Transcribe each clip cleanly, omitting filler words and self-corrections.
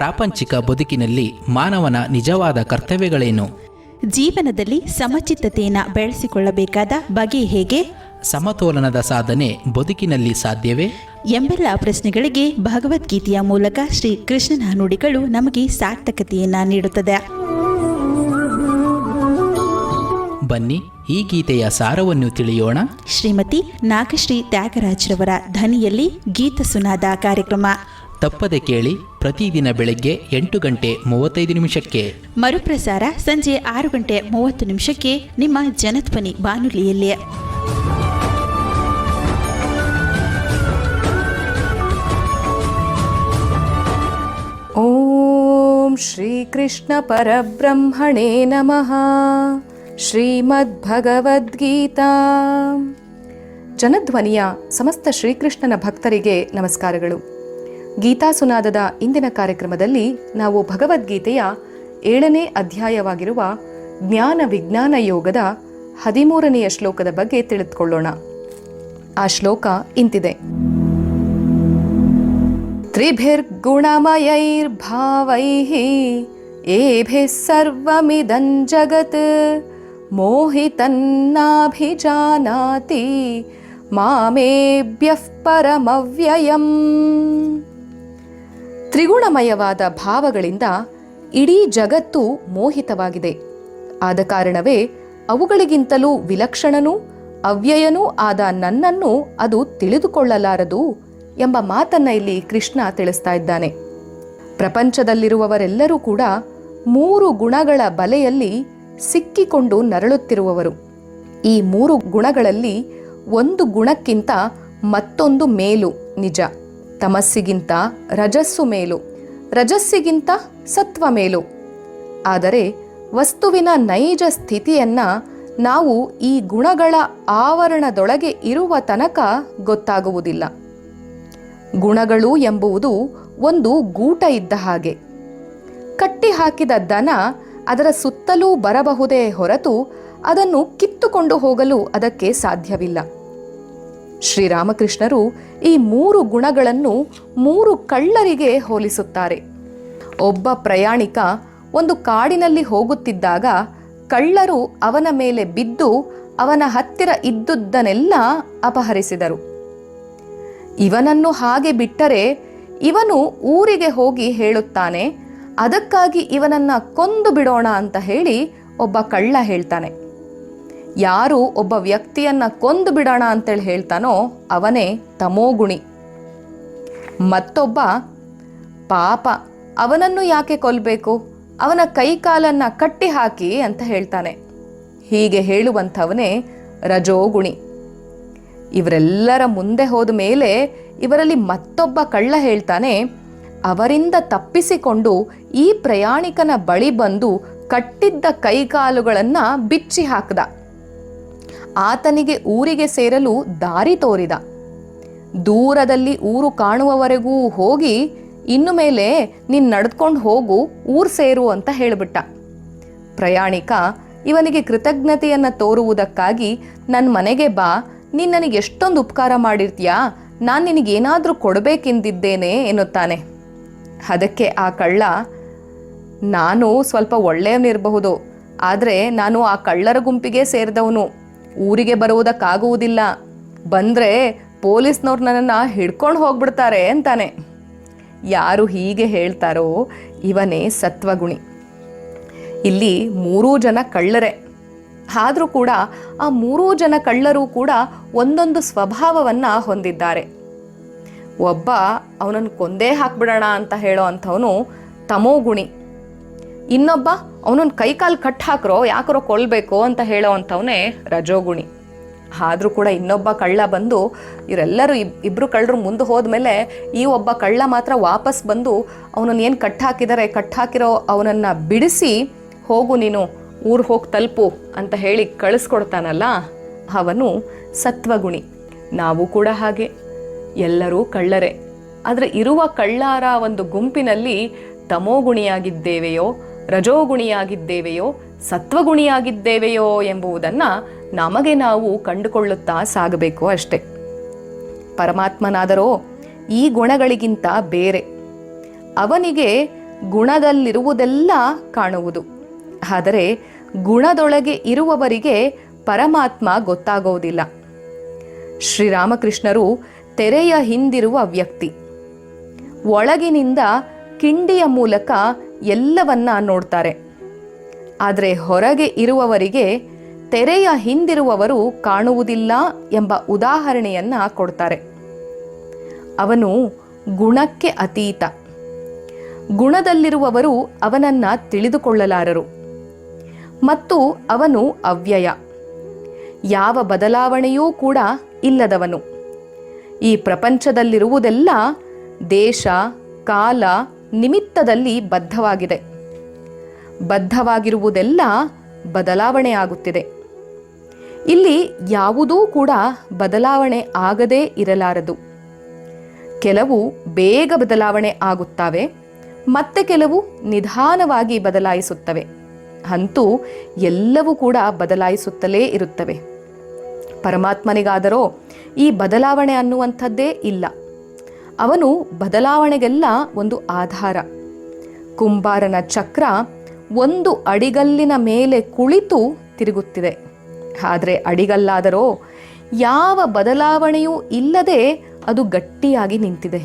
ಪ್ರಾಪಂಚಿಕ ಬದುಕಿನಲ್ಲಿ ಮಾನವನ ನಿಜವಾದ ಕರ್ತವ್ಯಗಳೇನು? ಜೀವನದಲ್ಲಿ ಸಮಚಿತ್ತತೆಯನ್ನು ಬೆಳೆಸಿಕೊಳ್ಳಬೇಕಾದ ಬಗೆ ಹೇಗೆ? ಸಮತೋಲನದ ಸಾಧನೆ ಬದುಕಿನಲ್ಲಿ ಸಾಧ್ಯವೇ? ಎಂಬೆಲ್ಲ ಪ್ರಶ್ನೆಗಳಿಗೆ ಭಗವದ್ಗೀತೆಯ ಮೂಲಕ ಶ್ರೀ ಕೃಷ್ಣನ ನುಡಿಗಳು ನಮಗೆ ಸಾರ್ಥಕತೆಯನ್ನು ನೀಡುತ್ತದೆ. ಬನ್ನಿ, ಈ ಗೀತೆಯ ಸಾರವನ್ನು ತಿಳಿಯೋಣ. ಶ್ರೀಮತಿ ನಾಗಶ್ರೀ ತ್ಯಾಗರಾಜ್ರವರ ಧ್ವನಿಯಲ್ಲಿ ಗೀತ ಸುನಾದ ಕಾರ್ಯಕ್ರಮ ತಪ್ಪದೆ ಕೇಳಿ. ಪ್ರತಿದಿನ ಬೆಳಗ್ಗೆ 8:35 ಮರುಪ್ರಸಾರ ಸಂಜೆ 6:30 ನಿಮ್ಮ ಜನಧ್ವನಿ ಬಾನುಲಿಯಲ್ಲಿ. ಓಂ ಶ್ರೀ ಕೃಷ್ಣ ಪರಬ್ರಹ್ಮಣೇ ನಮಃ. ಶ್ರೀಮದ್ಭಗವದ್ಗೀತಾ. ಜನಧ್ವನಿಯ ಸಮಸ್ತ ಶ್ರೀಕೃಷ್ಣನ ಭಕ್ತರಿಗೆ ನಮಸ್ಕಾರಗಳು. ಗೀತಾ ಸುನಾದದ ಇಂದಿನ ಕಾರ್ಯಕ್ರಮದಲ್ಲಿ ನಾವು ಭಗವದ್ಗೀತೆಯ 7ನೇ ಅಧ್ಯಾಯವಾಗಿರುವ ಜ್ಞಾನ ವಿಜ್ಞಾನ ಯೋಗದ 13ನೆಯ ಶ್ಲೋಕದ ಬಗ್ಗೆ ತಿಳಿದುಕೊಳ್ಳೋಣ. ಆ ಶ್ಲೋಕ ಇಂತಿದೆ: ತ್ರಿಭಿರ್ಗುಣಮಯೈರ್ಭಾವೈಃ ಏಭಿಃ ಸರ್ವಮಿದಂ ಜಗತ್ ಮೋಹಿತನ್ನಾಭಿಜಾನಾತಿ ಮಾಮೇಭ್ಯಃ ಪರಮವ್ಯಯಂ. ತ್ರಿಗುಣಮಯವಾದ ಭಾವಗಳಿಂದ ಇಡೀ ಜಗತ್ತು ಮೋಹಿತವಾಗಿದೆ. ಆದ ಕಾರಣವೇ ಅವುಗಳಿಗಿಂತಲೂ ವಿಲಕ್ಷಣನೂ ಅವ್ಯಯನೂ ಆದ ನನ್ನನ್ನು ಅದು ತಿಳಿದುಕೊಳ್ಳಲಾರದು ಎಂಬ ಮಾತನ್ನ ಇಲ್ಲಿ ಕೃಷ್ಣ ತಿಳಿಸ್ತಾ ಇದ್ದಾನೆ. ಪ್ರಪಂಚದಲ್ಲಿರುವವರೆಲ್ಲರೂ ಕೂಡ 3 ಗುಣಗಳ ಬಲೆಯಲ್ಲಿ ಸಿಕ್ಕಿಕೊಂಡು ನರಳುತ್ತಿರುವವರು. ಈ 3 ಗುಣಗಳಲ್ಲಿ ಒಂದು ಗುಣಕ್ಕಿಂತ ಮತ್ತೊಂದು ಮೇಲು ನಿಜ. ತಮಸ್ಸಿಗಿಂತ ರಜಸ್ಸು ಮೇಲು, ರಜಸ್ಸಿಗಿಂತ ಸತ್ವ ಮೇಲು. ಆದರೆ ವಸ್ತುವಿನ ನೈಜ ಸ್ಥಿತಿಯನ್ನ ನಾವು ಈ ಗುಣಗಳ ಆವರಣದೊಳಗೆ ಇರುವ ತನಕ ಗೊತ್ತಾಗುವುದಿಲ್ಲ. ಗುಣಗಳು ಎಂಬುವುದು ಒಂದು ಗೂಟ ಇದ್ದ ಹಾಗೆ. ಕಟ್ಟಿ ಹಾಕಿದ ದನ ಅದರ ಸುತ್ತಲೂ ಬರಬಹುದೇ ಹೊರತು ಅದನ್ನು ಕಿತ್ತುಕೊಂಡು ಹೋಗಲು ಅದಕ್ಕೆ ಸಾಧ್ಯವಿಲ್ಲ. ಶ್ರೀರಾಮಕೃಷ್ಣರು ಈ 3 ಗುಣಗಳನ್ನು 3 ಕಳ್ಳರಿಗೆ ಹೋಲಿಸುತ್ತಾರೆ. ಒಬ್ಬ ಪ್ರಯಾಣಿಕ ಒಂದು ಕಾಡಿನಲ್ಲಿ ಹೋಗುತ್ತಿದ್ದಾಗ ಕಳ್ಳರು ಅವನ ಮೇಲೆ ಬಿದ್ದು ಅವನ ಹತ್ತಿರ ಇದ್ದುದನ್ನೆಲ್ಲ ಅಪಹರಿಸಿದರು. ಇವನನ್ನು ಹಾಗೆ ಬಿಟ್ಟರೆ ಇವನು ಊರಿಗೆ ಹೋಗಿ ಹೇಳುತ್ತಾನೆ, ಅದಕ್ಕಾಗಿ ಇವನನ್ನ ಕೊಂದು ಬಿಡೋಣ ಅಂತ ಹೇಳಿ ಒಬ್ಬ ಕಳ್ಳ ಹೇಳ್ತಾನೆ. ಯಾರು ಒಬ್ಬ ವ್ಯಕ್ತಿಯನ್ನ ಕೊಂದು ಬಿಡೋಣ ಅಂತೇಳಿ ಹೇಳ್ತಾನೋ ಅವನೇ ತಮೋಗುಣಿ. ಮತ್ತೊಬ್ಬ ಪಾಪ, ಅವನನ್ನು ಯಾಕೆ ಕೊಲ್ಲಬೇಕು, ಅವನ ಕೈಕಾಲನ್ನ ಕಟ್ಟಿ ಹಾಕಿ ಅಂತ ಹೇಳ್ತಾನೆ. ಹೀಗೆ ಹೇಳುವಂಥವನೇ ರಜೋಗುಣಿ. ಇವರೆಲ್ಲರ ಮುಂದೆ ಹೋದ ಮೇಲೆ ಇವರಲ್ಲಿ ಮತ್ತೊಬ್ಬ ಕಳ್ಳ ಹೇಳ್ತಾನೆ, ಅವರಿಂದ ತಪ್ಪಿಸಿಕೊಂಡು ಈ ಪ್ರಯಾಣಿಕನ ಬಳಿ ಬಂದು ಕಟ್ಟಿದ್ದ ಕೈಕಾಲುಗಳನ್ನು ಬಿಚ್ಚಿ ಹಾಕ್ದ. ಆತನಿಗೆ ಊರಿಗೆ ಸೇರಲು ದಾರಿ ತೋರಿದ. ದೂರದಲ್ಲಿ ಊರು ಕಾಣುವವರೆಗೂ ಹೋಗಿ ಇನ್ನು ಮೇಲೆ ನೀನು ನಡೆದುಕೊಂಡು ಹೋಗು, ಊರು ಸೇರು ಅಂತ ಹೇಳಿಬಿಟ್ಟ. ಪ್ರಯಾಣಿಕ ಇವನಿಗೆ ಕೃತಜ್ಞತೆಯನ್ನು ತೋರುವುದಕ್ಕಾಗಿ ನನ್ನ ಮನೆಗೆ ಬಾ, ನೀನು ನನಗೆ ಎಷ್ಟೊಂದು ಉಪಕಾರ ಮಾಡಿರ್ತೀಯಾ, ನಾನು ನಿನಗೇನಾದರೂ ಕೊಡಬೇಕೆಂದಿದ್ದೇನೆ ಎನ್ನುತ್ತಾನೆ. ಅದಕ್ಕೆ ಆ ಕಳ್ಳ, ನಾನು ಸ್ವಲ್ಪ ಒಳ್ಳೆಯವನಿರಬಹುದು, ಆದರೆ ನಾನು ಆ ಕಳ್ಳರ ಗುಂಪಿಗೆ ಸೇರಿದವನು, ಊರಿಗೆ ಬರುವುದಕ್ಕಾಗುವುದಿಲ್ಲ, ಬಂದರೆ ಪೊಲೀಸ್ನವ್ರು ನನ್ನನ್ನು ಹಿಡ್ಕೊಂಡು ಹೋಗ್ಬಿಡ್ತಾರೆ ಅಂತಾನೆ. ಯಾರು ಹೀಗೆ ಹೇಳ್ತಾರೋ ಇವನೇ ಸತ್ವಗುಣಿ. ಇಲ್ಲಿ 3 ಜನ ಕಳ್ಳರೇ, ಆದರೂ ಕೂಡ ಆ 3 ಜನ ಕಳ್ಳರು ಕೂಡ ಒಂದೊಂದು ಸ್ವಭಾವವನ್ನು ಹೊಂದಿದ್ದಾರೆ. ಒಬ್ಬ ಅವನನ್ನು ಕೊಂದೇ ಹಾಕ್ಬಿಡೋಣ ಅಂತ ಹೇಳೋ ಅಂಥವನು ತಮೋಗುಣಿ. ಇನ್ನೊಬ್ಬ ಅವನನ್ನು ಕೈಕಾಲು ಕಟ್ ಹಾಕ್ರೋ, ಯಾಕರೋ ಕೊಲ್ಲಬೇಕು ಅಂತ ಹೇಳೋ ಅಂಥವನೇ ರಜೋಗುಣಿ. ಆದರೂ ಕೂಡ ಇನ್ನೊಬ್ಬ ಕಳ್ಳ ಬಂದು ಇವರೆಲ್ಲರೂ ಇಬ್ಬರು ಕಳ್ಳರು ಮುಂದೆ ಹೋದ್ಮೇಲೆ ಈ ಒಬ್ಬ ಕಳ್ಳ ಮಾತ್ರ ವಾಪಸ್ ಬಂದು ಅವನನ್ನು ಏನು ಕಟ್ಟಾಕಿರೋ ಅವನನ್ನು ಬಿಡಿಸಿ, ಹೋಗು ನೀನು ಊರು ಹೋಗಿ ತಲುಪು ಅಂತ ಹೇಳಿ ಕಳಿಸ್ಕೊಡ್ತಾನಲ್ಲ, ಅವನು ಸತ್ವಗುಣಿ. ನಾವು ಕೂಡ ಹಾಗೆ, ಎಲ್ಲರೂ ಕಳ್ಳರೇ. ಆದರೆ ಇರುವ ಕಳ್ಳರ ಒಂದು ಗುಂಪಿನಲ್ಲಿ ತಮೋಗುಣಿಯಾಗಿದ್ದೇವೆಯೋ, ರಜೋಗುಣಿಯಾಗಿದ್ದೇವೆಯೋ, ಸತ್ವಗುಣಿಯಾಗಿದ್ದೇವೆಯೋ ಎಂಬುದನ್ನು ನಮಗೆ ನಾವು ಕಂಡುಕೊಳ್ಳುತ್ತಾ ಸಾಗಬೇಕು ಅಷ್ಟೆ. ಪರಮಾತ್ಮನಾದರೋ ಈ ಗುಣಗಳಿಗಿಂತ ಬೇರೆ. ಅವನಿಗೆ ಗುಣದಲ್ಲಿರುವುದೆಲ್ಲ ಕಾಣುವುದು. ಆದರೆ ಗುಣದೊಳಗೆ ಇರುವವರಿಗೆ ಪರಮಾತ್ಮ ಗೊತ್ತಾಗೋದಿಲ್ಲ. ಶ್ರೀರಾಮಕೃಷ್ಣರು ತೆರೆಯ ಹಿಂದಿರುವ ವ್ಯಕ್ತಿ. ಒಳಗಿನಿಂದ ಕಿಂಡಿಯ ಮೂಲಕ ಎಲ್ಲವನ್ನ ನೋಡ್ತಾರೆ. ಆದರೆ ಹೊರಗೆ ಇರುವವರಿಗೆ ತೆರೆಯ ಹಿಂದಿರುವವರು ಕಾಣುವುದಿಲ್ಲ ಎಂಬ ಉದಾಹರಣೆಯನ್ನ ಕೊಡ್ತಾರೆ. ಅವನು ಗುಣಕ್ಕೆ ಅತೀತ. ಗುಣದಲ್ಲಿರುವವರು ಅವನನ್ನ ತಿಳಿದುಕೊಳ್ಳಲಾರರು. ಮತ್ತು ಅವನು ಅವ್ಯಯ, ಯಾವ ಬದಲಾವಣೆಯೂ ಕೂಡ ಇಲ್ಲದವನು. ಈ ಪ್ರಪಂಚದಲ್ಲಿರುವುದೆಲ್ಲ ದೇಶ, ಕಾಲ, ನಿಮಿತ್ತದಲ್ಲಿ ಬದ್ಧವಾಗಿದೆ. ಬದ್ಧವಾಗಿರುವುದೆಲ್ಲ ಬದಲಾವಣೆ ಆಗುತ್ತಿದೆ. ಇಲ್ಲಿ ಯಾವುದೂ ಕೂಡ ಬದಲಾವಣೆ ಆಗದೇ ಇರಲಾರದು. ಕೆಲವು ಬೇಗ ಬದಲಾವಣೆ ಆಗುತ್ತವೆ, ಮತ್ತೆ ಕೆಲವು ನಿಧಾನವಾಗಿ ಬದಲಾಯಿಸುತ್ತವೆ. ಅಂತೂ ಎಲ್ಲವೂ ಕೂಡ ಬದಲಾಯಿಸುತ್ತಲೇ ಇರುತ್ತವೆ. ಪರಮಾತ್ಮನಿಗಾದರೋ ಈ ಬದಲಾವಣೆ ಅನ್ನುವಂಥದ್ದೇ ಇಲ್ಲ. ಅವನು ಬದಲಾವಣೆಗೆಲ್ಲ ಒಂದು ಆಧಾರ. ಕುಂಬಾರನ ಚಕ್ರ ಒಂದು ಅಡಿಗಲ್ಲಿನ ಮೇಲೆ ಕುಳಿತು ತಿರುಗುತ್ತಿದೆ. ಆದರೆ ಅಡಿಗಲ್ಲಾದರೋ ಯಾವ ಬದಲಾವಣೆಯೂ ಇಲ್ಲದೆ ಅದು ಗಟ್ಟಿಯಾಗಿ ನಿಂತಿದೆ.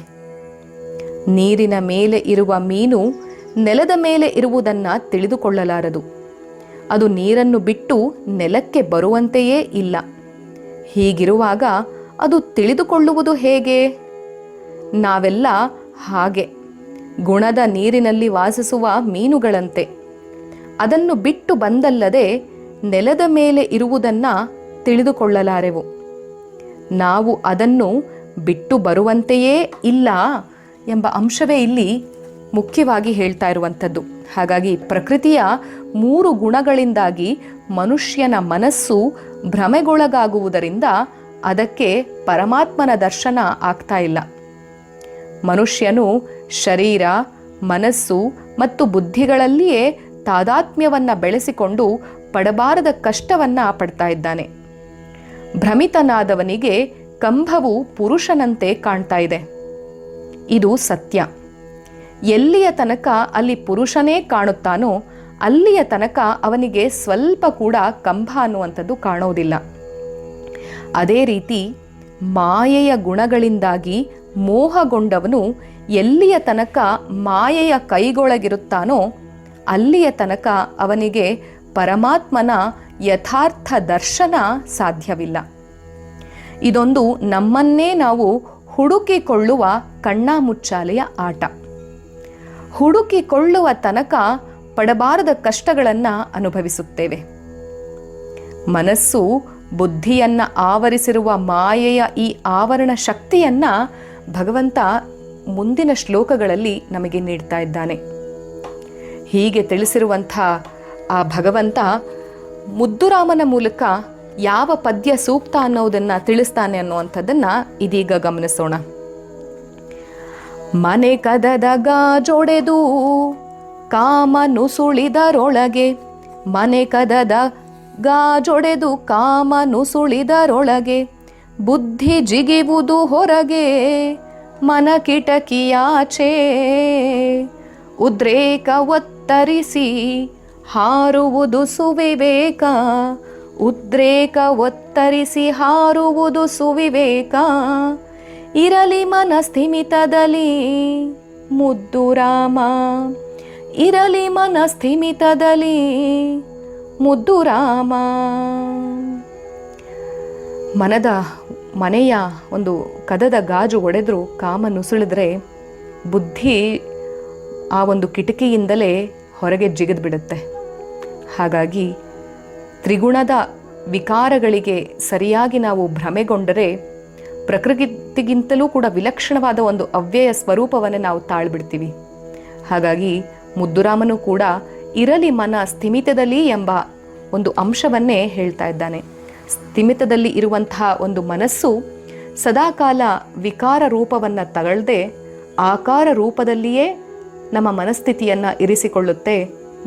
ನೀರಿನ ಮೇಲೆ ಇರುವ ಮೀನು ನೆಲದ ಮೇಲೆ ಇರುವುದನ್ನು ತಿಳಿದುಕೊಳ್ಳಲಾರದು. ಅದು ನೀರನ್ನು ಬಿಟ್ಟು ನೆಲಕ್ಕೆ ಬರುವಂತೆಯೇ ಇಲ್ಲ. ಹೀಗಿರುವಾಗ ಅದು ತಿಳಿದುಕೊಳ್ಳುವುದು ಹೇಗೆ? ನಾವೆಲ್ಲ ಹಾಗೆ ಗುಣದ ನೀರಿನಲ್ಲಿ ವಾಸಿಸುವ ಮೀನುಗಳಂತೆ. ಅದನ್ನು ಬಿಟ್ಟು ಬಂದಲ್ಲದೆ ನೆಲದ ಮೇಲೆ ಇರುವುದನ್ನು ತಿಳಿದುಕೊಳ್ಳಲಾರೆವು. ನಾವು ಅದನ್ನು ಬಿಟ್ಟು ಬರುವಂತೆಯೇ ಇಲ್ಲ ಎಂಬ ಅಂಶವೇ ಇಲ್ಲಿ ಮುಖ್ಯವಾಗಿ ಹೇಳ್ತಾ ಇರುವಂಥದ್ದು. ಹಾಗಾಗಿ ಪ್ರಕೃತಿಯ 3 ಗುಣಗಳಿಂದಾಗಿ ಮನುಷ್ಯನ ಮನಸ್ಸು ಭ್ರಮೆಗೊಳಗಾಗುವುದರಿಂದ ಅದಕ್ಕೆ ಪರಮಾತ್ಮನ ದರ್ಶನ ಆಗ್ತಾ ಇಲ್ಲ. ಮನುಷ್ಯನು ಶರೀರ, ಮನಸ್ಸು ಮತ್ತು ಬುದ್ಧಿಗಳಲ್ಲಿಯೇ ತಾದಾತ್ಮ್ಯವನ್ನು ಬೆಳೆಸಿಕೊಂಡು ಪಡಬಾರದ ಕಷ್ಟವನ್ನು ಪಡ್ತಾ ಇದ್ದಾನೆ. ಭ್ರಮಿತನಾದವನಿಗೆ ಕಂಬವು ಪುರುಷನಂತೆ ಕಾಣ್ತಾ ಇದೆ. ಇದು ಸತ್ಯ. ಎಲ್ಲಿಯ ತನಕ ಅಲ್ಲಿ ಪುರುಷನೇ ಕಾಣುತ್ತಾನೋ ಅಲ್ಲಿಯ ತನಕ ಅವನಿಗೆ ಸ್ವಲ್ಪ ಕೂಡ ಕಂಬ ಅನ್ನುವಂಥದ್ದು ಕಾಣೋದಿಲ್ಲ. ಅದೇ ರೀತಿ ಮಾಯೆಯ ಗುಣಗಳಿಂದಾಗಿ ಮೋಹಗೊಂಡವನು ಎಲ್ಲಿಯ ತನಕ ಮಾಯೆಯ ಕೈಗೊಳಗಿರುತ್ತಾನೋ ಅಲ್ಲಿಯ ತನಕ ಅವನಿಗೆ ಪರಮಾತ್ಮನ ಯಥಾರ್ಥ ದರ್ಶನ ಸಾಧ್ಯವಿಲ್ಲ. ಇದೊಂದು ನಮ್ಮನ್ನೇ ನಾವು ಹುಡುಕಿಕೊಳ್ಳುವ ಕಣ್ಣಾಮುಚ್ಚಾಲೆಯ ಆಟ. ಹುಡುಕಿಕೊಳ್ಳುವ ತನಕ ಪಡಬಾರದ ಕಷ್ಟಗಳನ್ನು ಅನುಭವಿಸುತ್ತೇವೆ. ಮನಸ್ಸು ಬುದ್ಧಿಯನ್ನ ಆವರಿಸಿರುವ ಮಾಯೆಯ ಈ ಆವರಣ ಶಕ್ತಿಯನ್ನ ಭಗವಂತ ಮುಂದಿನ ಶ್ಲೋಕಗಳಲ್ಲಿ ನಮಗೆ ನೀಡ್ತಾ ಇದ್ದಾನೆ. ಹೀಗೆ ತಿಳಿಸಿರುವಂಥ ಆ ಭಗವಂತ ಮುದ್ದುರಾಮನ ಮೂಲಕ ಯಾವ ಪದ್ಯ ಸೂಕ್ತ ಅನ್ನೋದನ್ನು ತಿಳಿಸ್ತಾನೆ ಅನ್ನುವಂಥದ್ದನ್ನು ಇದೀಗ ಗಮನಿಸೋಣ. ಮನೆ ಕದದ ಗಾಜೊಡೆದು ಕಾಮನು ಸುಳಿದರೊಳಗೆ, ಮನೆ ಕದದ ಗಾಜೊಡೆದು ಕಾಮನು ಸುಳಿದರೊಳಗೆ, ಬುದ್ಧಿ ಜಿಗಿವುದು ಹೊರಗೆ ಮನ ಕಿಟಕಿಯಾಚೆ, ಉದ್ರೇಕ ಒತ್ತರಿಸಿ ಹಾರುವುದು ಸುವಿವೇಕ, ಉದ್ರೇಕ ಒತ್ತರಿಸಿ ಹಾರುವುದು ಸುವಿವೇಕ, ಇರಲಿ ಮನ ಸ್ಥಿಮಿತದಲ್ಲಿ ಮುದ್ದು ರಾಮ, ಇರಲಿ ಮನ ಸ್ಥಿಮಿತದಲ್ಲಿ ಮುದ್ದು ರಾಮ. ಮನೆಯ ಒಂದು ಕದದ ಗಾಜು ಒಡೆದ್ರು ಕಾಮ ನುಸುಳಿದ್ರೆ ಬುದ್ಧಿ ಆ ಒಂದು ಕಿಟಕಿಯಿಂದಲೇ ಹೊರಗೆ ಜಿಗಿದು ಬಿಡುತ್ತೆ. ಹಾಗಾಗಿ ತ್ರಿಗುಣದ ವಿಕಾರಗಳಿಗೆ ಸರಿಯಾಗಿ ನಾವು ಭ್ರಮೆಗೊಂಡರೆ ಪ್ರಕೃತಿಗಿಂತಲೂ ಕೂಡ ವಿಲಕ್ಷಣವಾದ ಒಂದು ಅವ್ಯಯ ಸ್ವರೂಪವನ್ನು ನಾವು ತಾಳ್ಬಿಡ್ತೀವಿ. ಹಾಗಾಗಿ ಮುದ್ದುರಾಮನು ಕೂಡ ಇರಲಿ ಮನ ಸ್ಥಿಮಿತದಲ್ಲಿ ಎಂಬ ಒಂದು ಅಂಶವನ್ನೇ ಹೇಳ್ತಾ ಇದ್ದಾನೆ. ಸ್ಥಿಮಿತದಲ್ಲಿ ಇರುವಂತಹ ಒಂದು ಮನಸ್ಸು ಸದಾಕಾಲ ವಿಕಾರ ರೂಪವನ್ನು ತಗೊಳ್ಳದೆ ಆಕಾರ ರೂಪದಲ್ಲಿಯೇ ನಮ್ಮ ಮನಸ್ಥಿತಿಯನ್ನು ಇರಿಸಿಕೊಳ್ಳುತ್ತೆ.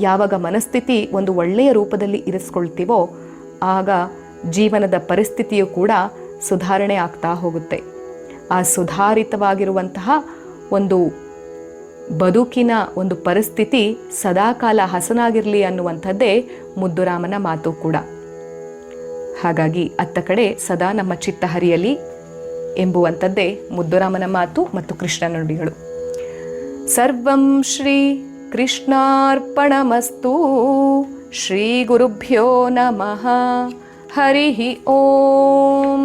ಯಾವಾಗ ಮನಸ್ಥಿತಿ ಒಂದು ಒಳ್ಳೆಯ ರೂಪದಲ್ಲಿ ಇರಿಸ್ಕೊಳ್ತೀವೋ ಆಗ ಜೀವನದ ಪರಿಸ್ಥಿತಿಯು ಕೂಡ ಸುಧಾರಣೆ ಆಗ್ತಾ ಹೋಗುತ್ತೆ. ಆ ಸುಧಾರಿತವಾಗಿರುವಂತಹ ಒಂದು ಬದುಕಿನ ಒಂದು ಪರಿಸ್ಥಿತಿ ಸದಾಕಾಲ ಹಸನಾಗಿರಲಿ ಅನ್ನುವಂಥದ್ದೇ ಮುದ್ದುರಾಮನ ಮಾತು ಕೂಡ. ಹಾಗಾಗಿ ಅತ್ತ ಕಡೆ ಸದಾ ನಮ್ಮ ಚಿತ್ತ ಹರಿಯಲಿ ಎಂಬುವಂಥದ್ದೇ ಮುದ್ದುರಾಮನ ಮಾತು ಮತ್ತು ಕೃಷ್ಣನ ನುಡಿಗಳು. ಸರ್ವಂ ಶ್ರೀ ಕೃಷ್ಣಾರ್ಪಣಮಸ್ತು. ಶ್ರೀ ಗುರುಭ್ಯೋ ನಮಃ. ಹರಿ ಓಂ.